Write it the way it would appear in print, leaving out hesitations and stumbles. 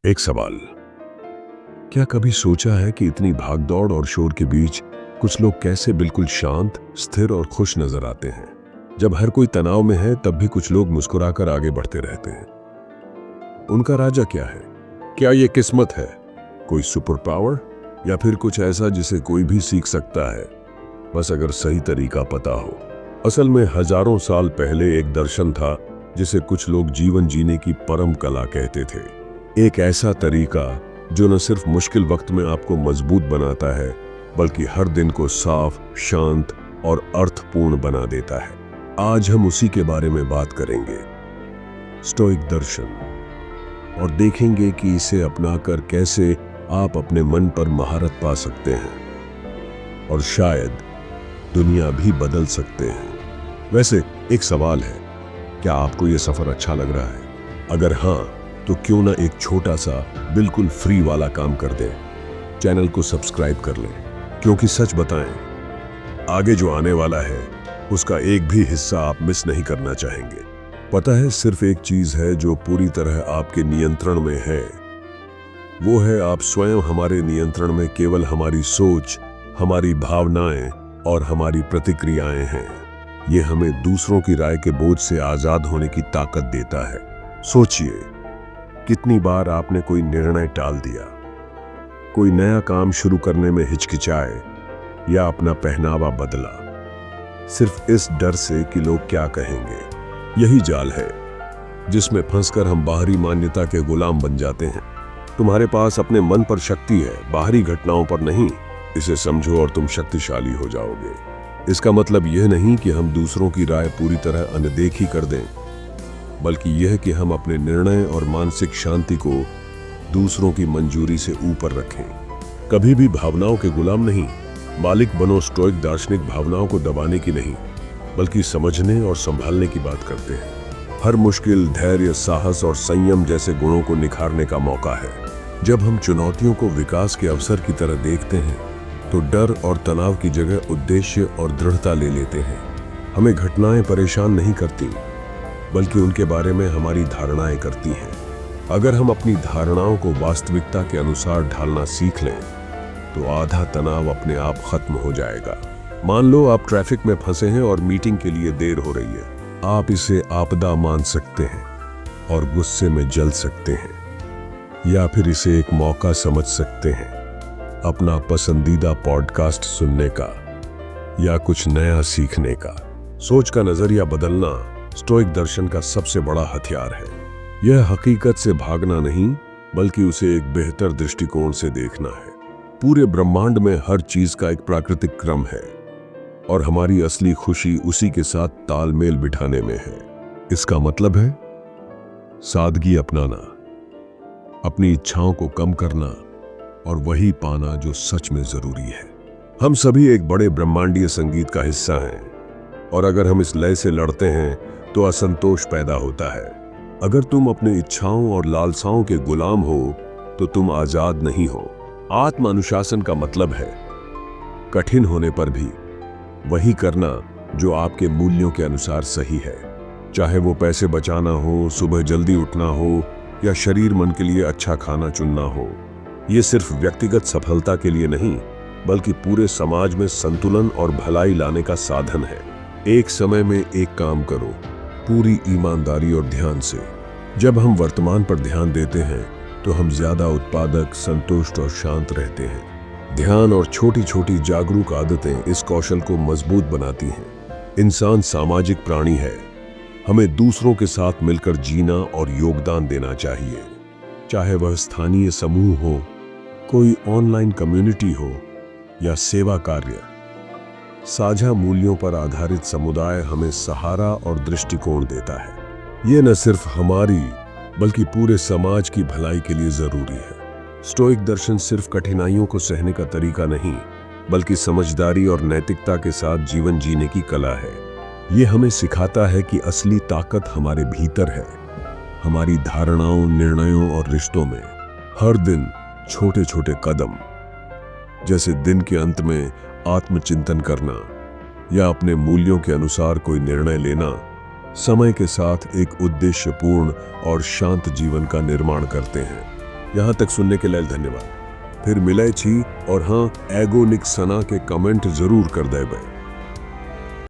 एक सवाल। क्या कभी सोचा है कि इतनी भागदौड़ और शोर के बीच कुछ लोग कैसे बिल्कुल शांत, स्थिर और खुश नजर आते हैं? जब हर कोई तनाव में है तब भी कुछ लोग मुस्कुराकर आगे बढ़ते रहते हैं। उनका राजा क्या है? क्या ये किस्मत है, कोई सुपर पावर, या फिर कुछ ऐसा जिसे कोई भी सीख सकता है, बस अगर सही तरीका पता हो? असल में हजारों साल पहले एक दर्शन था जिसे कुछ लोग जीवन जीने की परम कला कहते थे। एक ऐसा तरीका जो न सिर्फ मुश्किल वक्त में आपको मजबूत बनाता है, बल्कि हर दिन को साफ, शांत और अर्थपूर्ण बना देता है। आज हम उसी के बारे में बात करेंगे, स्टोइक दर्शन, और देखेंगे कि इसे अपनाकर कैसे आप अपने मन पर महारत पा सकते हैं और शायद दुनिया भी बदल सकते हैं। वैसे एक सवाल है, क्या आपको यह सफर अच्छा लग रहा है? अगर हाँ, तो क्यों ना एक छोटा सा बिल्कुल फ्री वाला काम कर दें, चैनल को सब्सक्राइब कर लें, क्योंकि सच बताएं, आगे जो आने वाला है उसका एक भी हिस्सा आप मिस नहीं करना चाहेंगे। पता है, सिर्फ एक चीज है जो पूरी तरह आपके नियंत्रण में है, वो है आप स्वयं। हमारे नियंत्रण में केवल हमारी सोच, हमारी भावनाएं और हमारी प्रतिक्रियाएं हैं। ये हमें दूसरों की राय के बोझ से आजाद होने की ताकत देता है। सोचिए, कितनी बार आपने कोई निर्णय टाल दिया, कोई नया काम शुरू करने में हिचकिचाए या अपना पहनावा बदला, सिर्फ इस डर से कि लोग क्या कहेंगे। यही जाल है जिसमें फंसकर हम बाहरी मान्यता के गुलाम बन जाते हैं। तुम्हारे पास अपने मन पर शक्ति है, बाहरी घटनाओं पर नहीं। इसे समझो और तुम शक्तिशाली हो जाओगे। इसका मतलब यह नहीं कि हम दूसरों की राय पूरी तरह अनदेखी कर दें, बल्कि यह कि हम अपने निर्णय और मानसिक शांति को दूसरों की मंजूरी से ऊपर रखें। कभी भी भावनाओं के गुलाम नहीं, मालिक बनो। स्टोइक दार्शनिक भावनाओं को दबाने की नहीं, बल्कि समझने और संभालने की बात करते हैं। हर मुश्किल धैर्य, साहस और संयम जैसे गुणों को निखारने का मौका है। जब हम चुनौतियों को विकास के अवसर की तरह देखते हैं, तो डर और तनाव की जगह उद्देश्य और दृढ़ता ले लेते हैं। हमें घटनाएं परेशान नहीं करती, बल्कि उनके बारे में हमारी धारणाएं करती हैं। अगर हम अपनी धारणाओं को वास्तविकता के अनुसार ढालना सीख लें, तो आधा तनाव अपने आप खत्म हो जाएगा। मान लो आप ट्रैफिक में फंसे हैं और मीटिंग के लिए देर हो रही है। आप इसे आपदा मान सकते हैं और गुस्से में जल सकते हैं, या फिर इसे एक मौका समझ सकते हैं, अपना पसंदीदा पॉडकास्ट सुनने का या कुछ नया सीखने का। सोच का नजरिया बदलना स्टोइक दर्शन का सबसे बड़ा हथियार है। यह हकीकत से भागना नहीं, बल्कि उसे एक बेहतर दृष्टिकोण से देखना है। पूरे ब्रह्मांड में हर चीज का एक प्राकृतिक क्रम है, और हमारी असली खुशी उसी के साथ तालमेल बिठाने में है। इसका मतलब है सादगी अपनाना, अपनी इच्छाओं को कम करना और वही पाना जो सच में जरूरी है। हम सभी एक बड़े ब्रह्मांडीय संगीत का हिस्सा हैं, और अगर हम इस लय से लड़ते हैं तो असंतोष पैदा होता है। अगर तुम अपनी इच्छाओं और लालसाओं के गुलाम हो, तो तुम आजाद नहीं हो। आत्म अनुशासन का मतलब है कठिन होने पर भी वही करना जो आपके मूल्यों के अनुसार सही है। चाहे वो पैसे बचाना हो, सुबह जल्दी उठना हो, या शरीर मन के लिए अच्छा खाना चुनना हो। ये सिर्फ व्यक्तिगत सफलता के लिए नहीं, बल्कि पूरे समाज में संतुलन और भलाई लाने का साधन है। एक समय में एक काम करो, पूरी ईमानदारी और ध्यान से। जब हम वर्तमान पर ध्यान देते हैं, तो हम ज्यादा उत्पादक, संतुष्ट और शांत रहते हैं। ध्यान और छोटी छोटी जागरूक आदतें इस कौशल को मजबूत बनाती हैं। इंसान सामाजिक प्राणी है। हमें दूसरों के साथ मिलकर जीना और योगदान देना चाहिए, चाहे वह स्थानीय समूह हो, कोई ऑनलाइन कम्युनिटी हो, या सेवा कार्य। साझा मूल्यों पर आधारित समुदाय हमें सहारा और दृष्टिकोण देता है। ये न सिर्फ हमारी, बल्कि पूरे समाज की भलाई के लिए जरूरी है। स्टोइक दर्शन सिर्फ कठिनाइयों को सहने का तरीका नहीं, बल्कि समझदारी और नैतिकता के साथ जीवन जीने की कला है। ये हमें सिखाता है कि असली ताकत हमारे भीतर है, हमारी धारणाओं, निर्णयों और रिश्तों में। हर दिन छोटे छोटे कदम, जैसे दिन के अंत में आत्मचिंतन करना या अपने मूल्यों के अनुसार कोई निर्णय लेना, समय के साथ एक उद्देश्यपूर्ण और शांत जीवन का निर्माण करते हैं। यहाँ तक सुनने के लिए धन्यवाद। फिर मिले छी, और हाँ, एगो निक सना के कमेंट जरूर कर देबे।